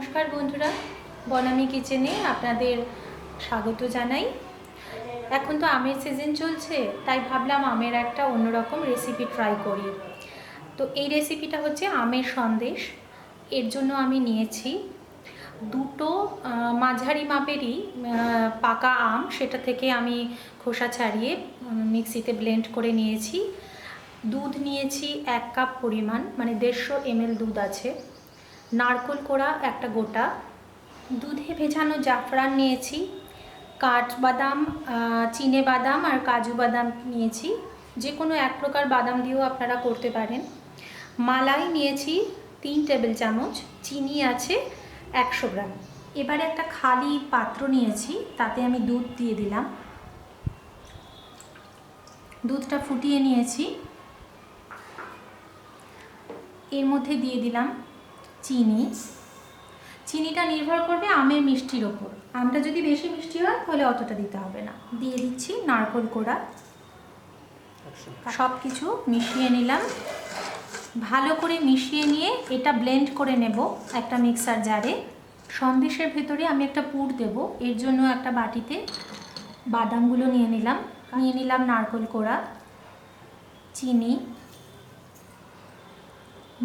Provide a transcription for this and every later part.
নমস্কার বন্ধুরা, বনামি কিচেনে আপনাদের স্বাগত জানাই। এখন তো আমের সিজন চলছে, তাই ভাবলাম আমের একটা অন্যরকম রেসিপি ট্রাই করি। তো এই রেসিপিটা হচ্ছে আমের সন্দেশ। এর জন্য আমি নিয়েছি দুটো মাঝারি মাপেরই পাকা আম, সেটা থেকে আমি খোসা ছাড়িয়ে মিক্সিতে ব্লেন্ড করে নিয়েছি। দুধ নিয়েছি 1 কাপ পরিমাণ, মানে 150 ml দুধ আছে। নারকেল কোড়া একটা গোটা, দুধে ভেজানো জাফরান নিয়েছি, কাঠবাদাম, চিনে বাদাম আর কাজু বাদাম নিয়েছি। যে কোনো এক প্রকার বাদাম দিয়েও আপনারা করতে পারেন। মালাই নিয়েছি 3 টেবিল চামচ, চিনি আছে 100 গ্রাম। এবারে একটা খালি পাত্র নিয়েছি, তাতে আমি দুধ দিয়ে দিলাম। দুধটা ফুটিয়ে নিয়েছি, এর মধ্যে দিয়ে দিলাম চিনি। চিনিটা নির্ভর করবে আমের মিষ্টির ওপর। আমটা যদি বেশি মিষ্টি হয় তাহলে অতটা দিতে হবে না। দিয়ে দিচ্ছি নারকেল কোড়া। সব কিছু মিশিয়ে নিলাম। ভালো করে মিশিয়ে নিয়ে এটা ব্লেন্ড করে নেব একটা মিক্সার জারে। সন্দেশের ভেতরে আমি একটা পুর দেব, এর জন্য একটা বাটিতে বাদামগুলো নিয়ে নিলাম নারকেল কোড়া, চিনি,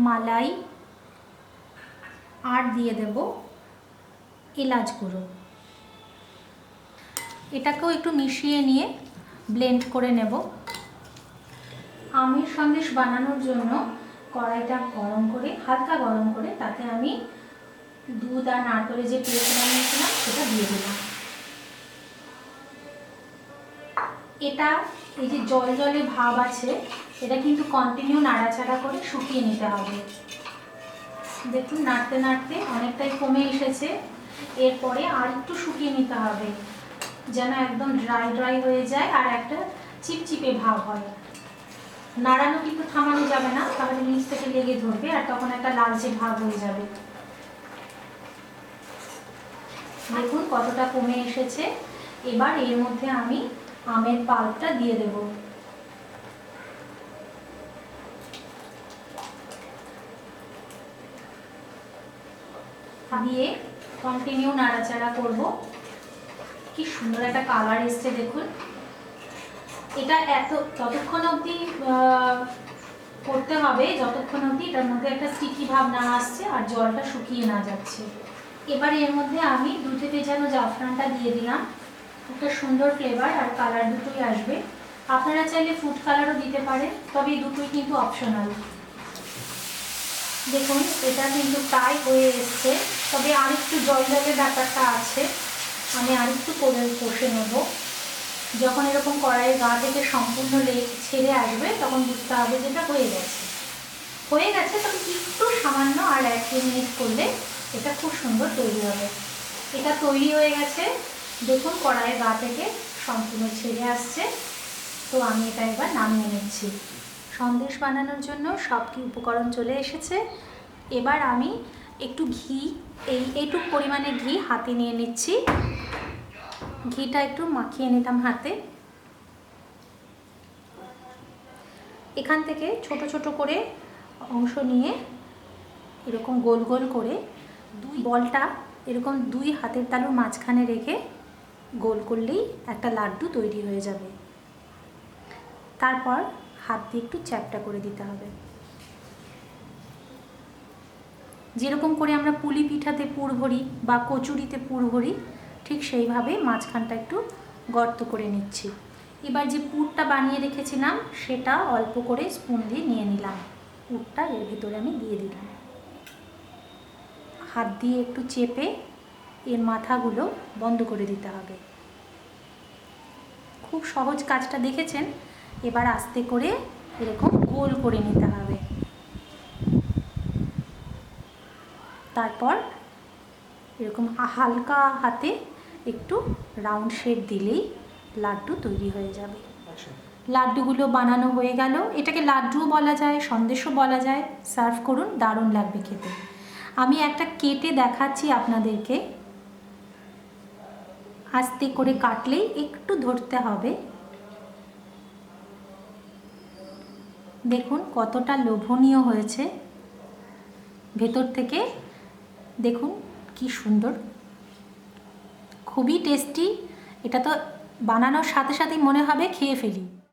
মালাই, আর দিয়ে দেব এলাচ গুঁড়ো। এটাকেও একটু মিশিয়ে নিয়ে ব্লেন্ড করে নেব। আমের সন্দেশ বানানোর জন্য কড়াইটা হালকা গরম করে তাতে আমি দুধ আর নারকেলের যে পেস্ট বানিয়েছিলাম সেটা দিয়ে দিলাম। এটা এই যে জল জলে ভাব আছে, এটা কিন্তু কন্টিনিউ নাড়াচাড়া করে শুকিয়ে নিতে হবে। দেখুন নাড়তে নাড়তে অনেকটাই কমে এসেছে। এরপরে আর একটু শুকিয়ে নিতে হবে, যেন একদম ড্রাই হয়ে যায় আর একটা চিপচিপে ভাব হয়। নাড়ানো কিন্তু থামানো যাবে না, তাহলে নিচ থেকে লেগে ধরবে আর তখন একটা লালচে ভাব হয়ে যাবে। দেখুন কতটা কমে এসেছে। এবার এর মধ্যে আমি আমের পাল্পটা দিয়ে দেব। দিয়ে কন্টিনিউ নাড়াচাড়া করব। কি সুন্দর একটা কালার এসছে দেখুন। এটা ততক্ষণ অবধি করতে হবে যতক্ষণ অবধি এটার মধ্যে একটা স্টিকি ভাব না আসছে আর জলটা শুকিয়ে না যাচ্ছে। এবার এর মধ্যে আমি দুধে ভেজানো জাফরানটা দিয়ে দিলাম। একটা সুন্দর ফ্লেভার আর কালার দুটোই আসবে। আপনারা চাইলে ফুড কালারও দিতে পারেন, তবে এই দুটোই কিন্তু অপশনাল। দেখুন এটা কিন্তু প্রায় হয়ে এসছে, তবে আরেকটু জলের ব্যাপারটা আছে। আমি আরেকটু করে কষে নেব। যখন এরকম কড়াইয়ের গা থেকে সম্পূর্ণ ছেড়ে আসবে তখন বুঝতে হবে যেটা হয়ে গেছে। তবে একটু সামান্য আর 1-2 মিনিট করলে এটা খুব সুন্দর তৈরি হবে। এটা তৈরি হয়ে গেছে, দেখুন কড়াইয়ের গা থেকে সম্পূর্ণ ছেড়ে আসছে। তো আমি এটা এবার নামিয়ে নিচ্ছি। সন্দেশ বানানোর জন্য সব কি উপকরণ চলে এসেছে। এবার আমি একটু ঘি, এইটুকু পরিমাণে ঘি হাতে নিয়ে নিচ্ছি। ঘিটা একটু মাখিয়ে নিতাম হাতে। এখান থেকে ছোট ছোট করে অংশ নিয়ে এরকম গোল গোল করে বলটা এরকম 2 হাতের তালুর মাঝখানে রেখে গোল করলেই একটা লাড্ডু তৈরি হয়ে যাবে। তারপর হাত দিয়ে একটু চ্যাপটা করে দিতে হবে। যেরকম করে আমরা পুলি পিঠাতে পুর ভরি বা কচুরিতে পুর ভরি, ঠিক সেইভাবে মাঝখানটা একটু গর্ত করে নিচ্ছি। এবার যে পুরটা বানিয়ে রেখেছিলাম সেটা অল্প করে স্পুন দিয়ে নিয়ে নিলাম। পুরটা এর ভিতরে আমি দিয়ে দিলাম। হাত দিয়ে একটু চেপে এর মাথাগুলো বন্ধ করে দিতে হবে। খুব সহজ কাজটা দেখেছেন। এবার আস্তে করে এরকম গোল করে নিতে হবে। তারপর এরকম হালকা হাতে একটু রাউন্ড শেপ দিলেই লাড্ডু তৈরি হয়ে যাবে। লাড্ডুগুলো বানানো হয়ে গেল। এটাকে লাড্ডুও বলা যায়, সন্দেশও বলা যায়। সার্ভ করুন, দারুণ লাগবে খেতে। আমি একটা কেটে দেখাচ্ছি আপনাদেরকে। আস্তে করে কাটলেই একটু ধরতে হবে। দেখুন কতটা লোভনীয় হয়েছে। ভেতর থেকে দেখুন কি সুন্দর, খুবই টেস্টি। এটা তো বানানোর সাথে সাথেই মনে হবে খেয়ে ফেলি।